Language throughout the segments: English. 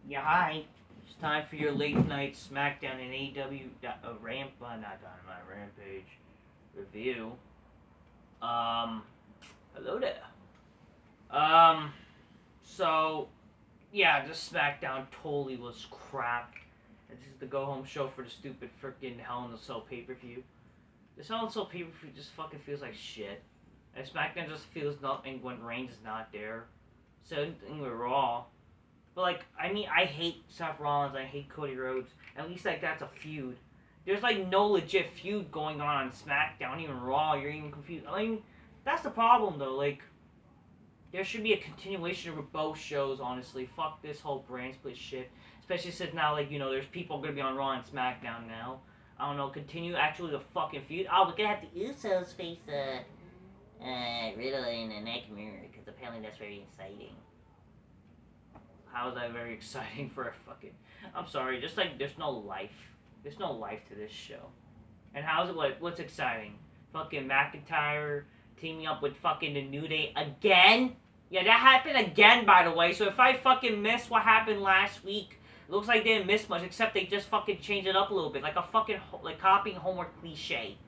Yeah, hi. It's time for your late night Smackdown and AEW Rampage review. Hello there. Um, so yeah, this Smackdown totally was crap. This is the go home show for the stupid freaking Hell in a Cell pay per view. This Hell in a Cell pay per view just fucking feels like shit. And Smackdown just feels nothing when Reigns is not there. Same thing with Raw. But like, I mean, I hate Seth Rollins, I hate Cody Rhodes. At least like that's a feud. There's like no legit feud going on SmackDown, even Raw. You're even confused. I mean, that's the problem though. Like, there should be a continuation of both shows. Honestly, fuck this whole brand split shit. Especially since now, like there's people gonna be on Raw and SmackDown now. I don't know. Continue actually the fucking feud. Oh, we're gonna have the Usos face Riddle in the Nakamura because apparently that's very exciting. How is that very exciting for a fucking... I'm sorry, just like, there's no life. There's no life to this show. And how's it, what's exciting? Fucking McIntyre teaming up with fucking the New Day again? Yeah, that happened again, by the way. So if I fucking missed what happened last week, it looks like they didn't miss much, except they just fucking changed it up a little bit. Like a fucking, like copying homework cliche.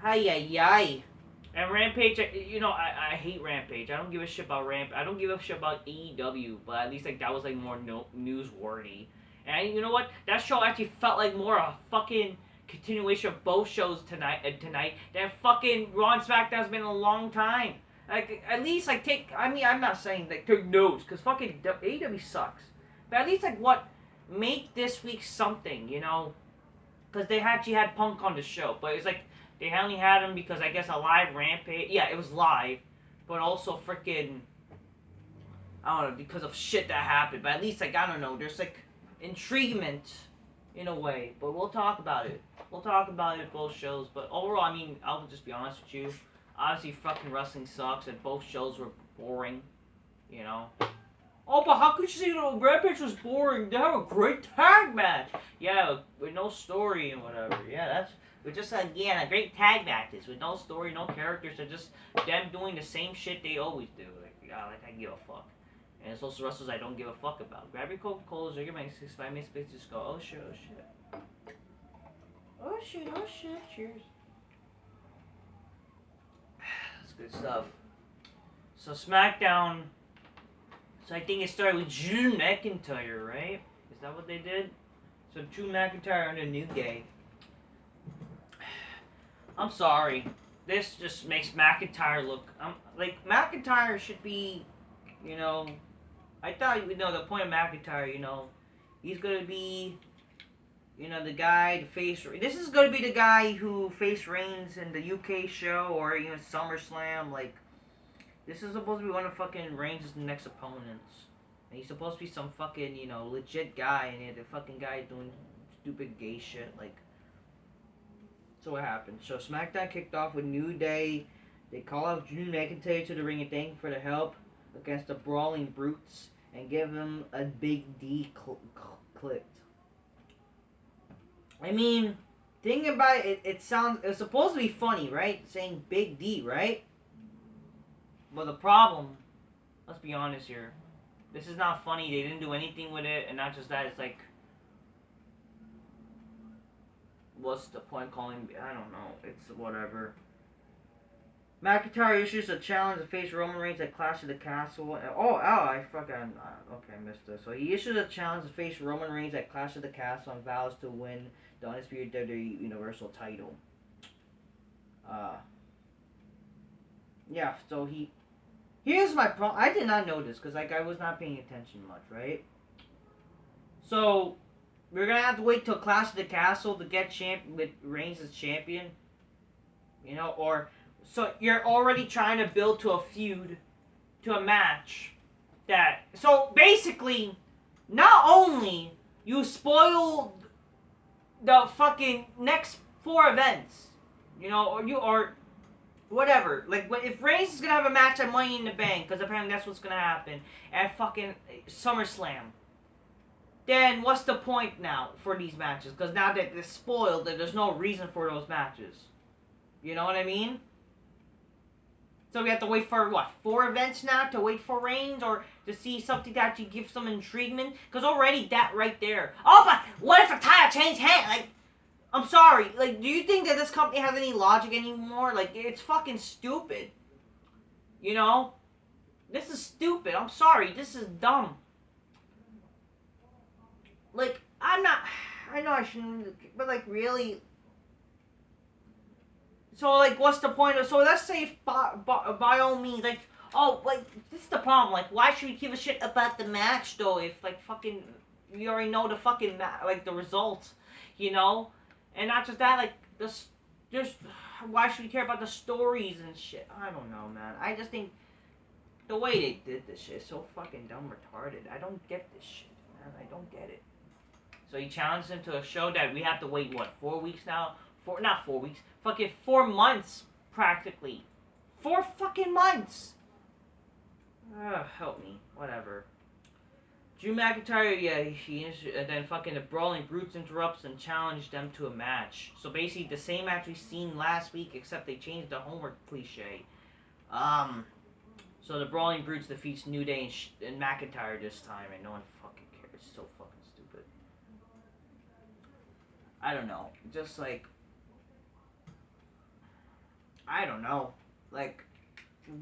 HIAC. And Rampage, I hate Rampage. I don't give a shit about I don't give a shit about AEW, but at least like that was like more newsworthy. And you know what? That show actually felt like more a fucking continuation of both shows tonight than fucking Raw and SmackDown's been in a long time. Like at least like I'm not saying like take notes because fucking AEW sucks, but at least like make this week something, because they actually had Punk on the show, but it's like. They only had him because I guess a live Rampage. Yeah, it was live, but also freaking I don't know because of shit that happened. But at least like I don't know, there's like intriguement in a way. But we'll talk about it. We'll talk about it at both shows. But overall, I mean, I'll just be honest with you. Obviously, fucking wrestling sucks, and both shows were boring. Oh, but how could you say Rampage was boring? They have a great tag match. Yeah, with no story and whatever. Yeah, that's. With just a great tag matches with no story, no characters, they're just them doing the same shit they always do. Like I give a fuck. And it's also wrestlers I don't give a fuck about. Grab your Coca-Cola, drink your 5 minutes, just go, oh shit, oh shit. Oh shit, oh shit, cheers. That's good stuff. So SmackDown, so I think it started with Drew McIntyre, right? Is that what they did? So Drew McIntyre and the New Day. I'm sorry. This just makes McIntyre look... like, McIntyre should be, I thought, the point of McIntyre, he's going to be, the guy to face... This is going to be the guy who faced Reigns in the UK show or even SummerSlam. Like, this is supposed to be one of fucking Reigns' next opponents. And he's supposed to be some fucking, legit guy, and the fucking guy doing stupid gay shit, like... So what happened? So SmackDown kicked off with New Day. They call out Drew McIntyre to the ring and thank him for the help against the Brawling Brutes and give him a Big D clipped. I mean, thinking about it, it's supposed to be funny, right? Saying Big D, right? But the problem, let's be honest here, this is not funny. They didn't do anything with it, and not just that, it's like, what's the point of calling? I don't know. It's whatever. McIntyre issues a challenge to face Roman Reigns at Clash of the Castle. I missed this. So he issues a challenge to face Roman Reigns at Clash of the Castle and vows to win the Undisputed WWE Universal title. Yeah, so here's my problem. I did not know this because I was not paying attention much, right? So we're gonna have to wait till Clash of the Castle to get with Reigns as champion, so you're already trying to build to a feud, to a match so basically, not only you spoiled the fucking next 4 events, or whatever. Like, if Reigns is gonna have a match at Money in the Bank, because apparently that's what's gonna happen at fucking SummerSlam. Then what's the point now for these matches? Because now that they're spoiled, that there's no reason for those matches. You know what I mean? So we have to wait for, 4 events now to wait for Reigns? Or to see something that actually gives some intriguement. Because already that right there. Oh, but what if the title changed hands? Like, I'm sorry. Like, do you think that this company has any logic anymore? Like, it's fucking stupid. You know? This is stupid. I'm sorry. This is dumb. Like, I'm not... I know I shouldn't... But, like, really... So, like, what's the point of... So, let's say, by all means, like... Oh, like, this is the problem. Like, why should we give a shit about the match, though, if, like, fucking... We already know the fucking... Like, the results, you know? And not just that, like, this... Just... Why should we care about the stories and shit? I don't know, man. I just think... The way they did this shit is so fucking dumb retarded. I don't get this shit, man. I don't get it. So he challenged him to a show that we have to wait, what, 4 weeks now? Not 4 weeks. Fucking 4 months, practically. 4 fucking months! Help me. Whatever. Drew McIntyre, yeah, then fucking the Brawling Brutes interrupts and challenged them to a match. So basically the same match we seen last week, except they changed the homework cliche. So the Brawling Brutes defeats New Day and McIntyre this time, and no one fucking cares. It's so fucking stupid. I don't know. Just like... I don't know. Like,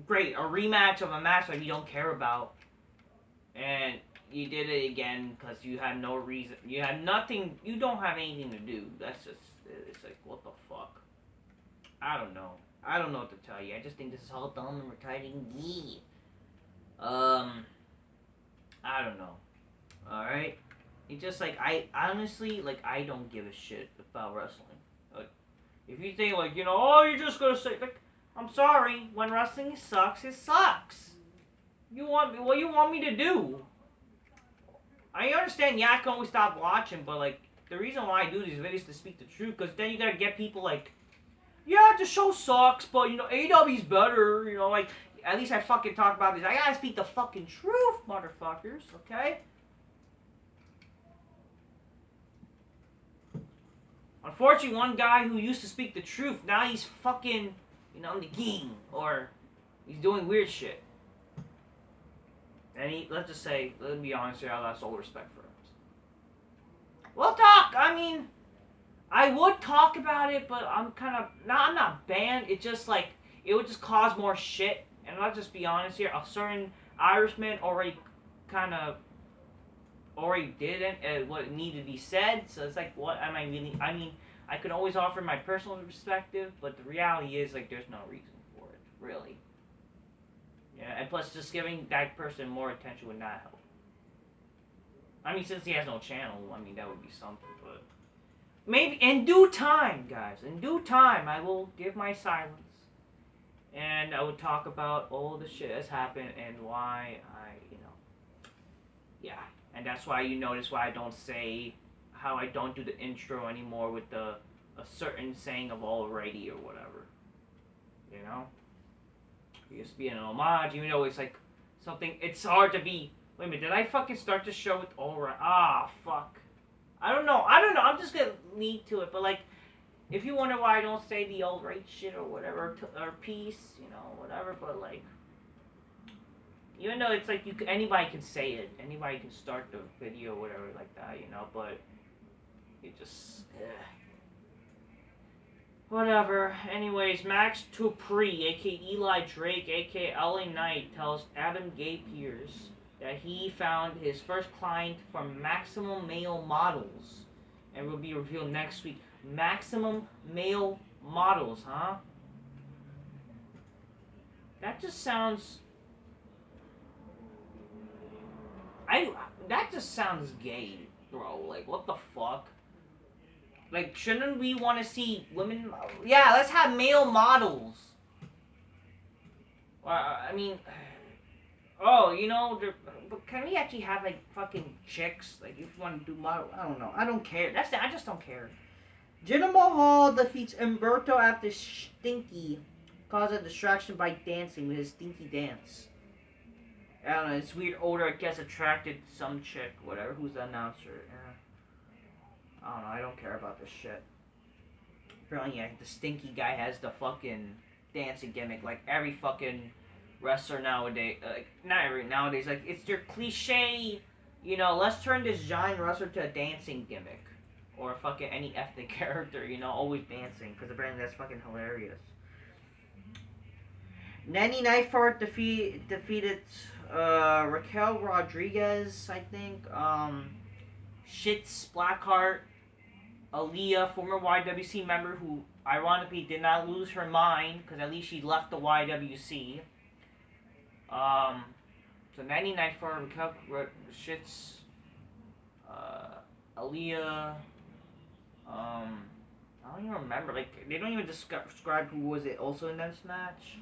great, a rematch of a match that you don't care about. And you did it again because you had no reason. You had nothing. You don't have anything to do. That's just... It's like, what the fuck? I don't know. I don't know what to tell you. I just think this is all dumb and retarded. Yeah. I don't know. Alright? It's just like, I honestly, like, I don't give a shit about wrestling. Like, if you think, like, you know, oh, you're just gonna say, like, I'm sorry. When wrestling sucks, it sucks. What you want me to do? I understand, yeah, I can always stop watching, but, like, the reason why I do these videos is to speak the truth, because then you gotta get people, like, yeah, the show sucks, but, you know, AEW's better, you know, like, at least I fucking talk about this. I gotta speak the fucking truth, motherfuckers, okay? Unfortunately, one guy who used to speak the truth, now he's fucking, you know, in the game, or he's doing weird shit. And let's just say, let's be honest here, I lost all respect for him. We'll talk, I mean... I would talk about it, but I'm not banned. It's just like, it would just cause more shit. And let's just be honest here, a certain Irishman already did what needed to be said. So it's like, what am I really, I mean, I could always offer my personal perspective, but the reality is, like, there's no reason for it, really. Yeah, and plus, just giving that person more attention would not help. I mean, since he has no channel, I mean, that would be something, but... Maybe in due time, guys. In due time, I will give my silence. And I would talk about all the shit that's happened and why yeah. And that's why you notice why I don't say how I don't do the intro anymore with a certain saying of already or whatever. You know? It used to be an homage, even though it's like something, it's hard to be... Wait a minute, did I fucking start the show with alright? Ah, fuck. I don't know, I'm just gonna lead to it, but like, if you wonder why I don't say the old right shit or whatever, or peace, you know, whatever, but like, even though it's like, anybody can say it, anybody can start the video, whatever, like that, you know, but, it just, whatever. Anyways, Max Dupree, aka Eli Drake, aka LA Knight, tells Adam Gay Pierce that he found his first client from Maximum Male Models, and will be revealed next week. Maximum Male Models, huh? That just sounds... That just sounds gay, bro. Like, what the fuck? Like, shouldn't we want to see women... Yeah, let's have male models. I mean... Oh, you know, but can we actually have, like, fucking chicks? Like, if you want to do model, I don't know. I don't care. I just don't care. Jinder Mahal defeats Umberto after Stinky caused a distraction by dancing with his stinky dance. I don't know, it's weird odor, I guess, attracted some chick, whatever, who's the announcer. I don't know, I don't care about this shit. Apparently, yeah, the stinky guy has the fucking dancing gimmick, like every fucking wrestler nowadays. Not every nowadays. Like it's your cliche. You know, let's turn this giant wrestler to a dancing gimmick, or fucking any ethnic character. You know, always dancing because apparently that's fucking hilarious. Nanny Nightfart defeated Raquel Rodriguez, I think. Shit's Blackheart, Aaliyah, former YWC member who ironically did not lose her mind because at least she left the YWC. So 99 for Shits, Aaliyah, I don't even remember, like, they don't even describe who was it also in this match.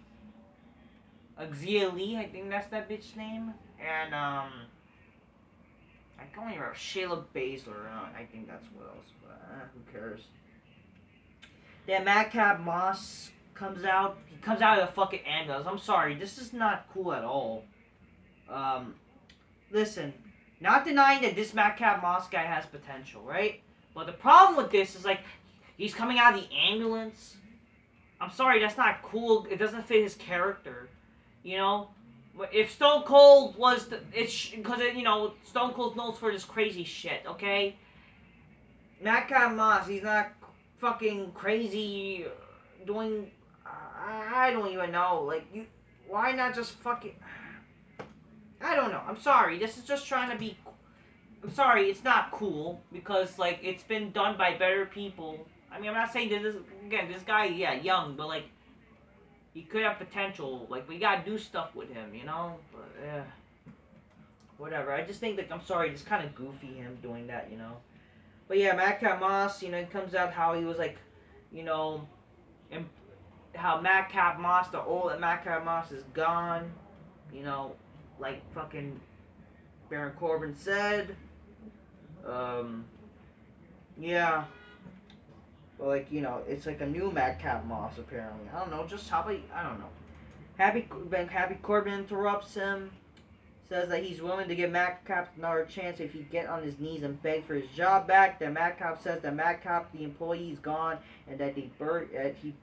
Xia Li, I think that's that bitch's name, and, I don't even remember, Shayla Baszler, I think that's what else, but, who cares. Then Madcap Moss comes out, he comes out of the fucking ambulance. I'm sorry, this is not cool at all. Listen, not denying that this Madcap Moss guy has potential, right? But the problem with this is, like, he's coming out of the ambulance. I'm sorry, that's not cool. It doesn't fit his character, you know? If Stone Cold was, because, you know, Stone Cold's known for this crazy shit, okay? Madcap Moss, he's not fucking crazy doing, I don't even know, like, why not just fucking, I don't know, I'm sorry, this is just trying to be, I'm sorry, it's not cool, because, like, it's been done by better people. I mean, I'm not saying that this, again, this guy, yeah, young, but, like, he could have potential, like, we gotta do stuff with him, you know, but, whatever, I just think, like, I'm sorry, it's kind of goofy him doing that, you know. But yeah, Madcap Moss, you know, it comes out how he was like, you know, how Madcap Moss, the old Madcap Moss is gone, you know, like fucking Baron Corbin said. Yeah. Well, like, you know, it's like a new Madcap Moss apparently. I don't know, just how about, I don't know. Happy Corbin interrupts him. Says that he's willing to give Madcap another chance if he get on his knees and beg for his job back. Then Madcap says that Madcap, the employee, is gone and that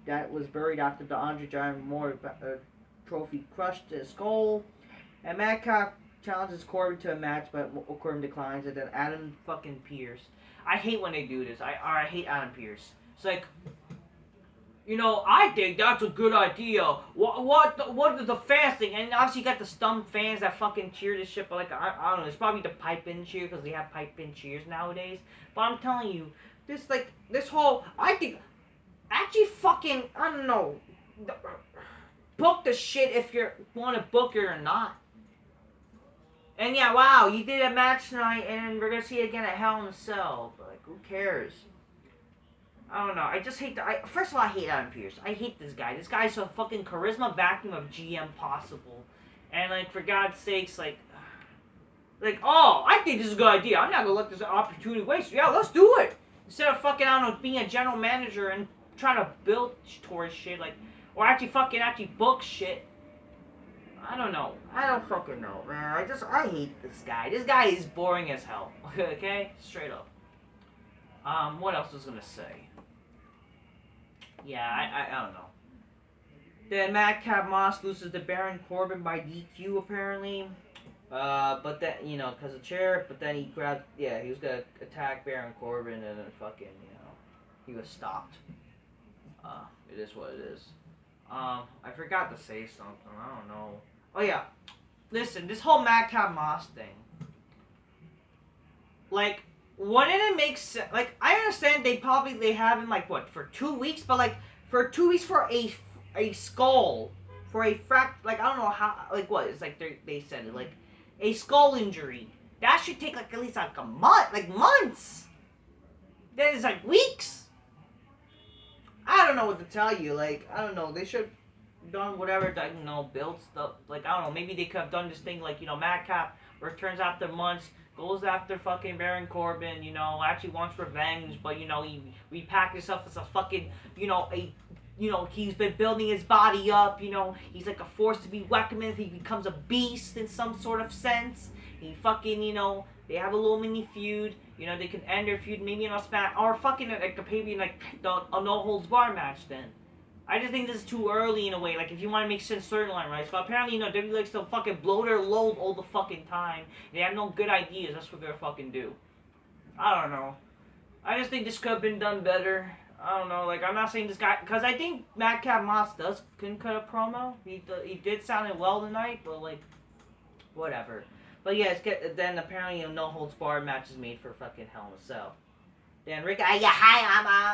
that was buried after the Andre Giant Memorial trophy crushed his skull. And Madcap challenges Corbin to a match, but Corbin declines. And then Adam fucking Pierce. I hate when they do this. I hate Adam Pierce. It's like, you know, I think that's a good idea. What is the fans think? And obviously you got the stump fans that fucking cheer this shit, but like, I don't know, it's probably the pipe-in cheer, because they have pipe-in cheers nowadays. But I'm telling you, this whole, I think, actually fucking, I don't know, book the shit if you want to book it or not. And yeah, wow, you did a match tonight, and we're gonna see it again at Hell in a Cell, but like, who cares? I don't know. I just hate first of all, I hate Adam Pierce. I hate this guy. This guy's a fucking charisma vacuum of GM possible. And, like, for God's sakes, like, oh, I think this is a good idea. I'm not gonna let this opportunity waste. Yeah, let's do it. Instead of fucking, I don't know, being a general manager and trying to build towards shit, like, or actually book shit. I don't know. I don't fucking know, man. I hate this guy. This guy is boring as hell. Okay? Straight up. What else was I gonna say? Yeah, I don't know. Then Madcap Moss loses to Baron Corbin by DQ apparently. But then, you know, because of chair, but then he grabbed, yeah, he was gonna attack Baron Corbin and then fucking, you know, he was stopped. It is what it is. I forgot to say something, I don't know. Oh yeah, listen, this whole Madcap Moss thing. Like, wouldn't it make sense? Like, I understand they have him, like, what, for 2 weeks? But, like, for 2 weeks for a skull, for a like, I don't know how, like, what? It's like, they said it, like, a skull injury. That should take, like, at least, like, a month, like, months. Then it's, like, weeks. I don't know what to tell you. Like, I don't know. They should have done whatever, like, you know, build stuff. Like, I don't know. Maybe they could have done this thing, like, you know, Madcap returns after months, goes after fucking Baron Corbin, you know, actually wants revenge, but, you know, he repacked himself as a fucking, you know, he's been building his body up, you know, he's like a force to be reckoned with, he becomes a beast in some sort of sense, he fucking, you know, they have a little mini feud, you know, they can end their feud maybe in a smack, or fucking, like, maybe, like, a no-holds-bar match then. I just think this is too early in a way. Like, if you want to make sense storyline, right? But apparently, WWE likes to fucking blow their load all the fucking time. They have no good ideas. That's what they're fucking do. I don't know. I just think this could have been done better. I don't know. Like, I'm not saying this guy, because I think Madcap Moss can cut a promo. He did sound it well tonight, but like, whatever. But yeah, then apparently a no holds barred match is made for fucking Hell in a Cell. Then Rick, yeah, hi,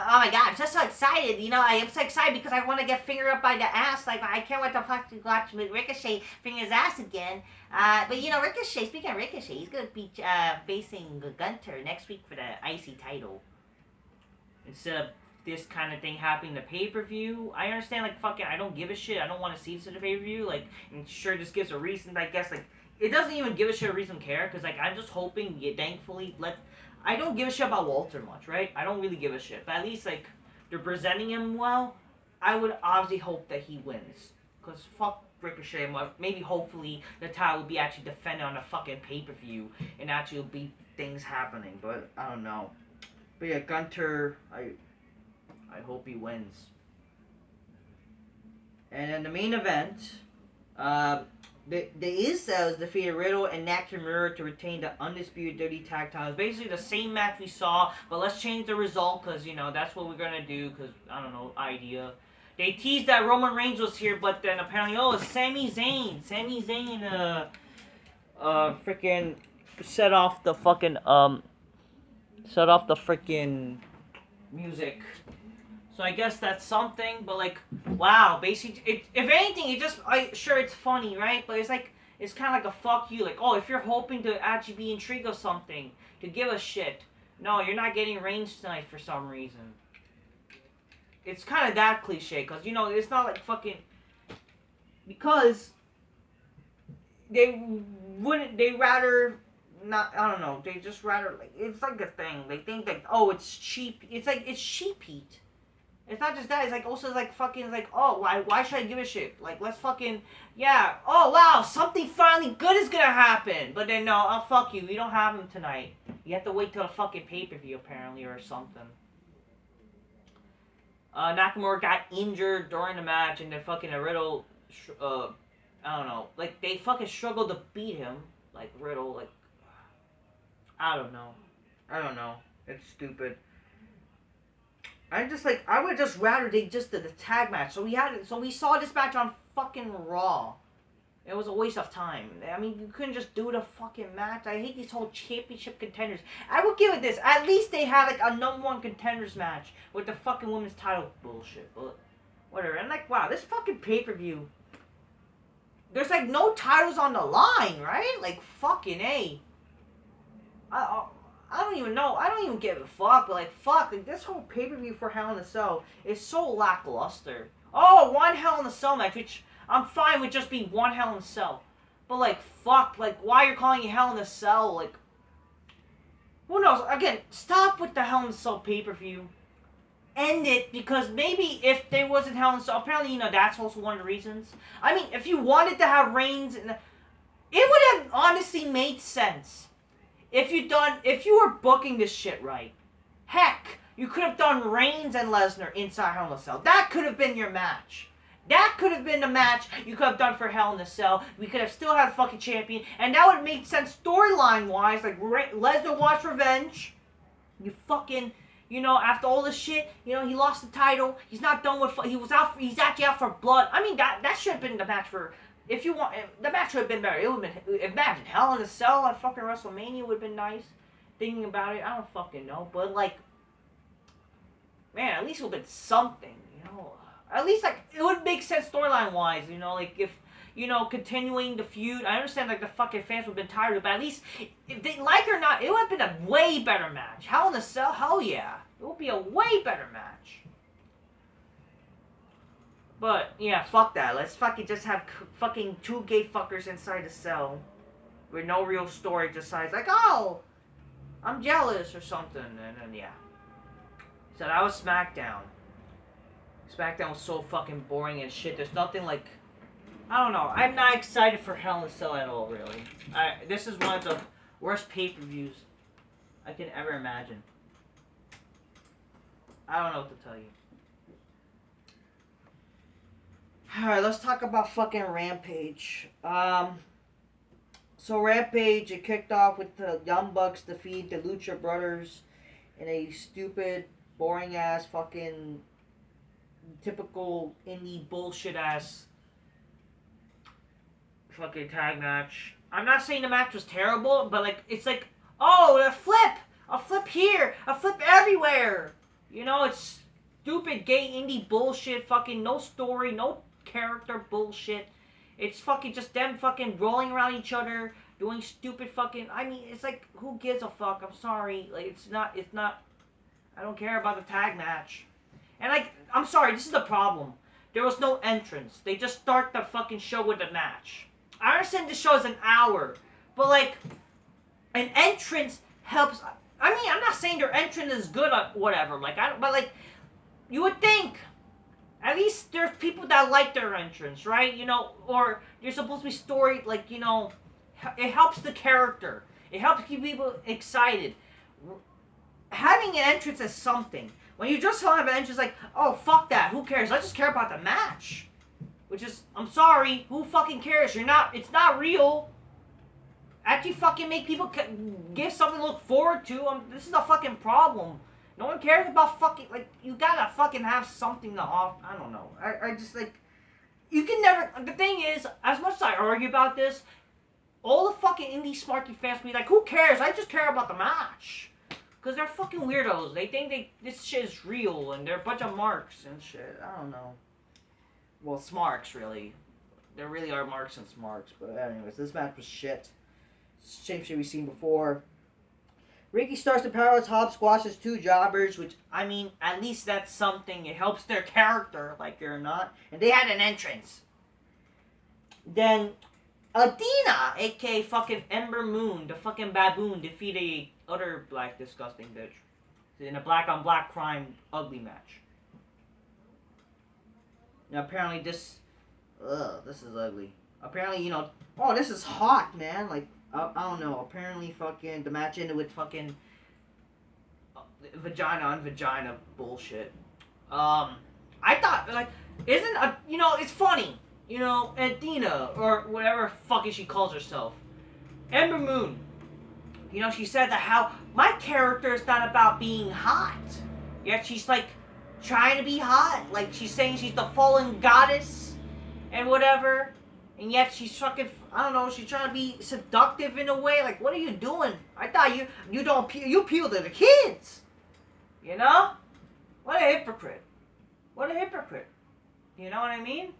oh my god, I'm just so excited, you know, I am so excited because I want to get fingered up by the ass, like, I can't wait to fucking watch Ricochet finger his ass again, but, you know, Ricochet, speaking of Ricochet, he's gonna be, facing Gunter next week for the IC title, instead of this kind of thing happening to pay-per-view. I understand, like, fucking, I don't give a shit, I don't want to see this in the pay-per-view, like, and sure, this gives a reason, I guess, like, it doesn't even give a shit a reason to care, because, like, I'm just hoping, thankfully, I don't give a shit about Walter much, right? I don't really give a shit. But at least, like, they're presenting him well. I would obviously hope that he wins. Because fuck Ricochet. Maybe, hopefully, the title will be actually defended on a fucking pay-per-view. And actually will be things happening. But, I don't know. But yeah, Gunter, I hope he wins. And in the main event, the Usos defeated Riddle and Nakamura to retain the undisputed dirty tag titles. Basically the same match we saw, but let's change the result because, you know, that's what we're going to do because, I don't know, idea. They teased that Roman Reigns was here, but then apparently, it's Sami Zayn. Sami Zayn, freaking set off the freaking music. So I guess that's something, but like, wow, basically, if anything, sure, it's funny, right? But it's like, it's kind of like a fuck you, like, oh, if you're hoping to actually be intrigued of something, to give a shit, no, you're not getting Reigns tonight for some reason. It's kind of that cliche, because, you know, it's not like fucking, because they rather not, I don't know, they just rather, like, it's like a thing, they think, like, oh, it's cheap, it's like, it's sheep heat. It's not just that, it's like, also, like, fucking, like, oh, why should I give a shit? Like, let's fucking, yeah, oh, wow, something finally good is gonna happen. But then, no, oh, fuck you, we don't have him tonight. You have to wait till a fucking pay-per-view, apparently, or something. Nakamura got injured during the match, and then fucking Riddle, I don't know, like, they fucking struggled to beat him. Like, Riddle, like, I don't know. It's stupid. I would just rather they just did the tag match. So we saw this match on fucking Raw. It was a waste of time. I mean, you couldn't just do the fucking match. I hate these whole championship contenders. I would give it this. At least they had, like, a #1 contenders match with the fucking women's title bullshit. But whatever. And, like, wow, this fucking pay-per-view, there's, like, no titles on the line, right? Like, fucking A. I don't even know. I don't even give a fuck. But, like, fuck. Like, this whole pay-per-view for Hell in a Cell is so lackluster. Oh, one Hell in a Cell match, which I'm fine with just being one Hell in a Cell. But, like, fuck. Like, why you're calling it Hell in a Cell? Like, who knows? Again, stop with the Hell in a Cell pay-per-view. End it, because maybe if there wasn't Hell in a Cell, apparently, you know, that's also one of the reasons. I mean, if you wanted to have Reigns, it would have honestly made sense. If you were booking this shit right, heck, you could have done Reigns and Lesnar inside Hell in a Cell. That could have been your match. That could have been the match you could have done for Hell in a Cell. We could have still had a fucking champion, and that would have made sense storyline-wise. Like, Lesnar wants revenge. You fucking, you know, after all this shit, you know, he lost the title. He's not done with, he's actually out for blood. I mean, that should have been the match for... If you want, the match would have been better. It would have been, imagine, Hell in a Cell at fucking WrestleMania would have been nice. Thinking about it, I don't fucking know. But, like, man, at least it would have been something, you know. At least, like, it would make sense storyline-wise, you know. Like, if, you know, continuing the feud. I understand, like, the fucking fans would have been tired of it. But at least, if they like it or not, it would have been a way better match. Hell in a Cell, hell yeah. It would be a way better match. But, yeah, fuck that. Let's fucking just have fucking 2 gay fuckers inside the cell. With no real story, just like, oh, I'm jealous or something. And then, yeah. So that was Smackdown. Smackdown was so fucking boring and shit. There's nothing like... I don't know. I'm not excited for Hell in a Cell at all, really. This is one of the worst pay-per-views I can ever imagine. I don't know what to tell you. Alright, let's talk about fucking Rampage. So Rampage, it kicked off with the Young Bucks defeat the Lucha Brothers in a stupid, boring ass fucking typical indie Bullshit ass fucking tag match. I'm not saying the match was terrible, but like it's like, oh, a flip here, a flip everywhere. You know, it's stupid gay indie bullshit. Fucking no story, no character bullshit. It's fucking just them fucking rolling around each other, doing stupid fucking. I mean, it's like, who gives a fuck? I'm sorry, like it's not. I don't care about the tag match. And like, I'm sorry, this is the problem. There was no entrance. They just start the fucking show with a match. I understand the show is an hour, but like, an entrance helps. I mean, I'm not saying their entrance is good or whatever. Like, but like, you would think at least there's people that like their entrance, right? You know, or you're supposed to be story, like, you know, it helps the character. It helps keep people excited. Having an entrance is something. When you just have an entrance, like, oh, fuck that, who cares? I just care about the match. Which is, I'm sorry, who fucking cares? It's not real. Actually fucking make people give something to look forward to. This is a fucking problem. No one cares about fucking, like, you gotta fucking have something to off. I don't know. I just, like, you can never, the thing is, as much as I argue about this, all the fucking indie smarky fans be like, who cares? I just care about the match. Because they're fucking weirdos. They think this shit is real, and they're a bunch of marks and shit. I don't know. Well, smarks, really. There really are marks and smarks. But anyways, this match was shit. Same shit we've seen before. Ricky starts to power top, squashes two jobbers, which, I mean, at least that's something. It helps their character, like it or not. And they had an entrance. Then, Athena, a.k.a. fucking Ember Moon, the fucking baboon, defeated a other black disgusting bitch in a black on black crime ugly match. Now apparently this is ugly. Apparently, you know, oh, this is hot, man. Like, I don't know. Apparently fucking the match ended with fucking vagina on vagina bullshit. I thought, like, isn't a, you know, it's funny, you know, Athena or whatever fucking she calls herself, Ember Moon. You know, she said that how my character is not about being hot. Yet she's like trying to be hot. Like she's saying she's the fallen goddess and whatever. And yet she's fucking, I don't know, she's trying to be seductive in a way. Like, what are you doing? I thought you appeal to the kids. You know? What a hypocrite. What a hypocrite. You know what I mean?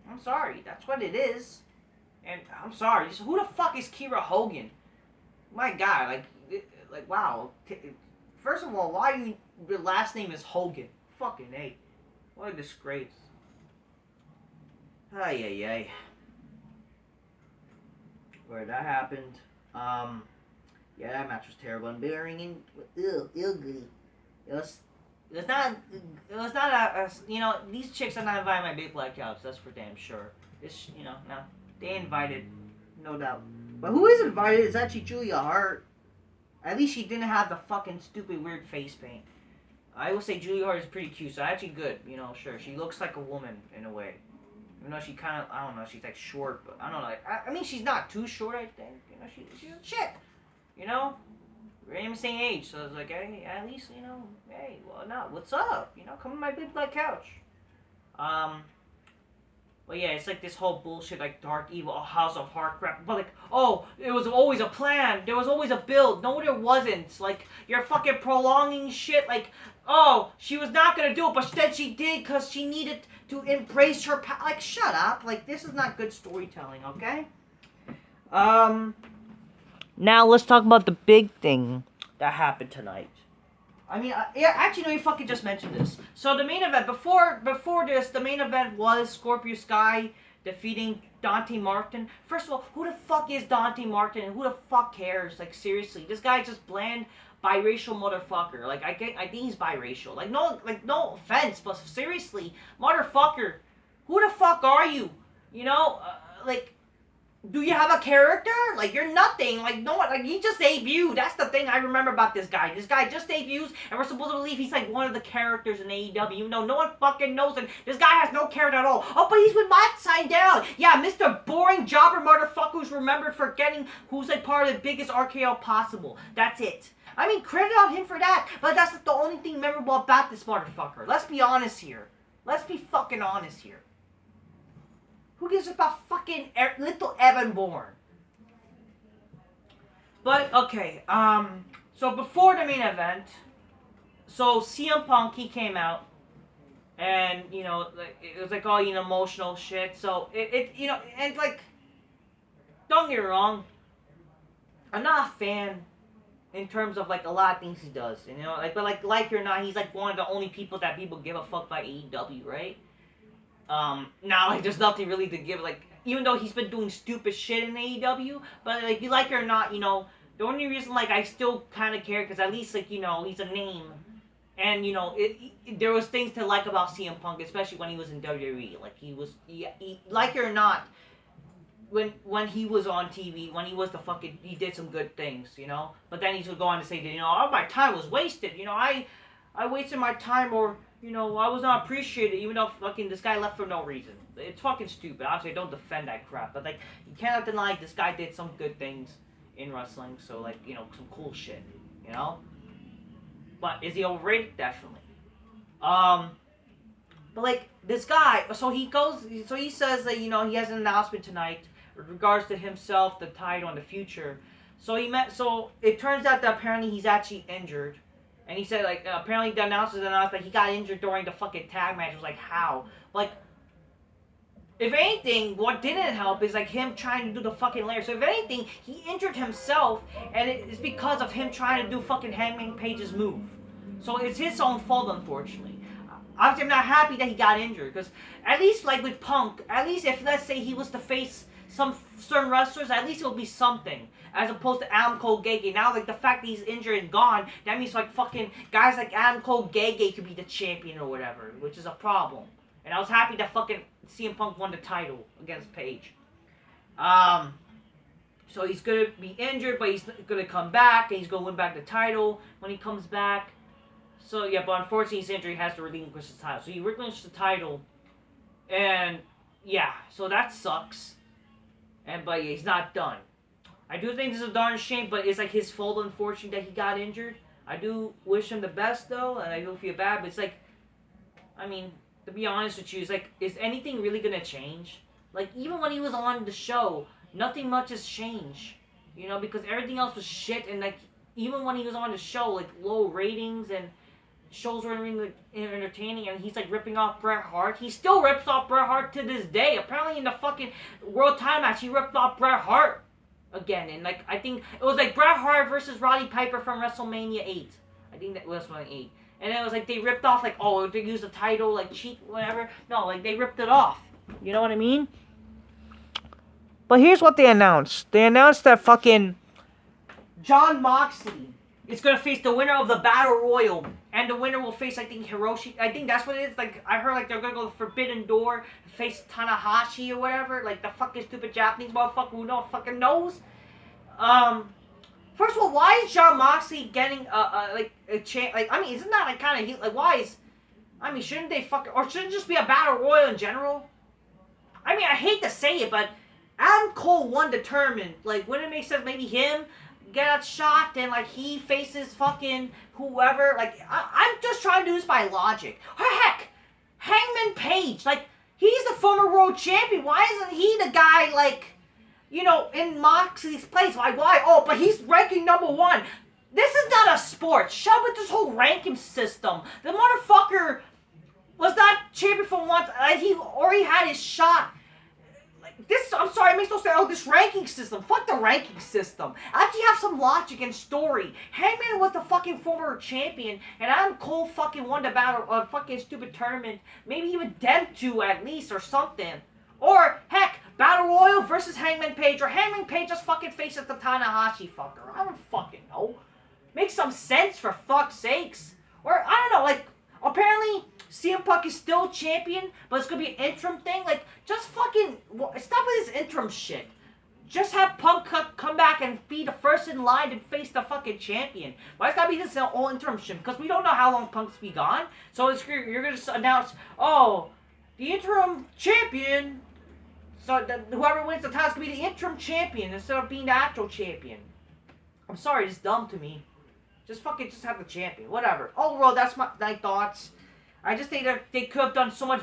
I'm sorry. That's what it is. And I'm sorry. Who the fuck is Kira Hogan? My God, like wow. First of all, why your last name is Hogan? Fucking A. What a disgrace. Ay, ay, ay. Where that happened. Yeah, that match was terrible. And bearing ugly. It was not a, you know, these chicks are not invited my big black couch, that's for damn sure. This, you know, no. They invited, no doubt. But who is invited is actually Julia Hart. At least she didn't have the fucking stupid weird face paint. I will say Julia Hart is pretty cute, so actually good, you know, sure. She looks like a woman in a way. Even though she kind of, I don't know, she's like short, but I don't know. I mean, she's not too short, I think. You know, she's a chick. You know? We're in the same age, so it's like, hey, at least, you know, hey, well, no, what's up? You know, come on my big black couch. But yeah, it's like this whole bullshit, like Dark Evil, House of Heart crap. But like, oh, it was always a plan. There was always a build. No, there wasn't. Like, you're fucking prolonging shit. Like, oh, she was not gonna do it, but then she did because she needed to embrace her power. Like, shut up. Like, this is not good storytelling, okay? Now let's talk about the big thing that happened tonight. I mean, yeah, actually, no, you fucking just mentioned this. So the main event, before this, the main event was Scorpio Sky defeating Dante Martin. First of all, who the fuck is Dante Martin and who the fuck cares? Like, seriously, this guy's just bland, biracial motherfucker. Like, I think he's biracial. Like, no offense, but seriously, motherfucker, who the fuck are you? You know, like, do you have a character? Like, you're nothing. Like, no one, like, he just debuted. That's the thing I remember about this guy. This guy just debuts, and we're supposed to believe he's, like, one of the characters in AEW, even though no one fucking knows him. This guy has no character at all. Oh, but he's with Matt Sydal. Yeah, Mr. Boring Jobber motherfucker who's remembered for who's, like, part of the biggest RKO possible. That's it. I mean, credit on him for that, but that's not the only thing memorable about this motherfucker. Let's be honest here. Let's be fucking honest here. Who gives about fucking little Evan Bourne? But, okay, so before the main event, so CM Punk, he came out, and, you know, it was like all, you know, emotional shit, so you know, and like, don't get me wrong, I'm not a fan in terms of, like, a lot of things he does, you know, like, but, like it or not, he's, like, one of the only people that people give a fuck by AEW, right? Now, like, there's nothing really to give, like, even though he's been doing stupid shit in AEW, but, like, you like it or not, you know, the only reason, like, I still kind of care, because at least, like, you know, he's a name, and, you know, there was things to like about CM Punk, especially when he was in WWE, like, he like it or not, when he was on TV, when he was he did some good things, you know, but then he would go on to say that, you know, oh, my time was wasted, you know, I wasted my time, or, you know, I was not appreciated, even though fucking this guy left for no reason. It's fucking stupid. Obviously, I don't defend that crap, but, like, you cannot deny this guy did some good things in wrestling, so, like, you know, some cool shit, you know? But is he overrated? Definitely. But, like, this guy, so he says that, you know, he has an announcement tonight with regards to himself, the title, and the future. So it turns out that apparently he's actually injured. And he said, like, apparently the announcers announced that he got injured during the fucking tag match. It was like, how? Like, if anything, what didn't help is, like, him trying to do the fucking layer. So if anything, he injured himself, and it's because of him trying to do fucking Hangman Page's move. So it's his own fault, unfortunately. Obviously, I'm not happy that he got injured, because at least, like, with Punk, at least if, let's say, he was to face some certain wrestlers, at least it'll be something, as opposed to Adam Cole Gege. Now, like, the fact that he's injured and gone, that means, like, fucking guys like Adam Cole Gege could be the champion or whatever, which is a problem. And I was happy that fucking CM Punk won the title against Page. So he's gonna be injured, but he's gonna come back, and he's gonna win back the title when he comes back. So, yeah, but unfortunately, his injury has to relinquish the title. So he relinquished the title, and, yeah, so that sucks. But yeah, he's not done. I do think this is a darn shame, but it's like his fault, unfortunately, that he got injured. I do wish him the best, though, and I do feel bad, but it's like, I mean, to be honest with you, it's like, is anything really gonna change? Like, even when he was on the show, nothing much has changed. You know, because everything else was shit, and, like, even when he was on the show, like, low ratings, and shows weren't really entertaining, and he's, like, ripping off Bret Hart. He still rips off Bret Hart to this day. Apparently in the fucking World Title match, he ripped off Bret Hart again. And, like, I think it was, like, Bret Hart versus Roddy Piper from WrestleMania 8. I think that was WrestleMania 8. And it was, like, they ripped off, like, oh, they used the title, like, cheat, whatever. No, like, they ripped it off. You know what I mean? But here's what they announced. They announced that fucking Jon Moxley is gonna face the winner of the Battle Royal, and the winner will face, I think, Hiroshi. I think that's what it is. Like, I heard, like, they're gonna go Forbidden Door, face Tanahashi or whatever. Like, the fucking stupid Japanese motherfucker who no fucking knows. First of all, why is Jon Moxley getting like a chance? Like, I mean, isn't that like kind of like why is? I mean, shouldn't they fucking, or shouldn't it just be a Battle Royal in general? I mean, I hate to say it, but Adam Cole won the tournament. Like, wouldn't it make sense maybe him get a shot and, like, he faces fucking whoever? Like, I'm just trying to do this by logic. Heck, Hangman Page, like, he's the former world champion. Why isn't he the guy, like, you know, in Moxley's place? Why? Oh, but he's ranking #1. This is not a sport. Shut with this whole ranking system. The motherfucker was not champion for once. He already had his shot. This, I'm sorry, it makes no sense. Oh, this ranking system. Fuck the ranking system. Actually have some logic and story. Hangman was the fucking former champion, and Adam Cole fucking won the battle, fucking stupid tournament. Maybe even them two at least, or something. Or, heck, Battle Royal versus Hangman Page, or Hangman Page just fucking faces the Tanahashi fucker. I don't fucking know. Make some sense, for fuck's sakes. Or, I don't know, like, apparently CM Punk is still champion, but it's gonna be an interim thing. Like, just fucking stop with this interim shit. Just have Punk come back and be the first in line and face the fucking champion. Why it's gotta be this all interim shit? Because we don't know how long Punk's be gone. So you're gonna just announce, oh, the interim champion. So whoever wins the title is gonna be the interim champion instead of being the actual champion. I'm sorry, it's dumb to me. Just have the champion. Whatever. Overall, that's my thoughts. I just think that they could have done so much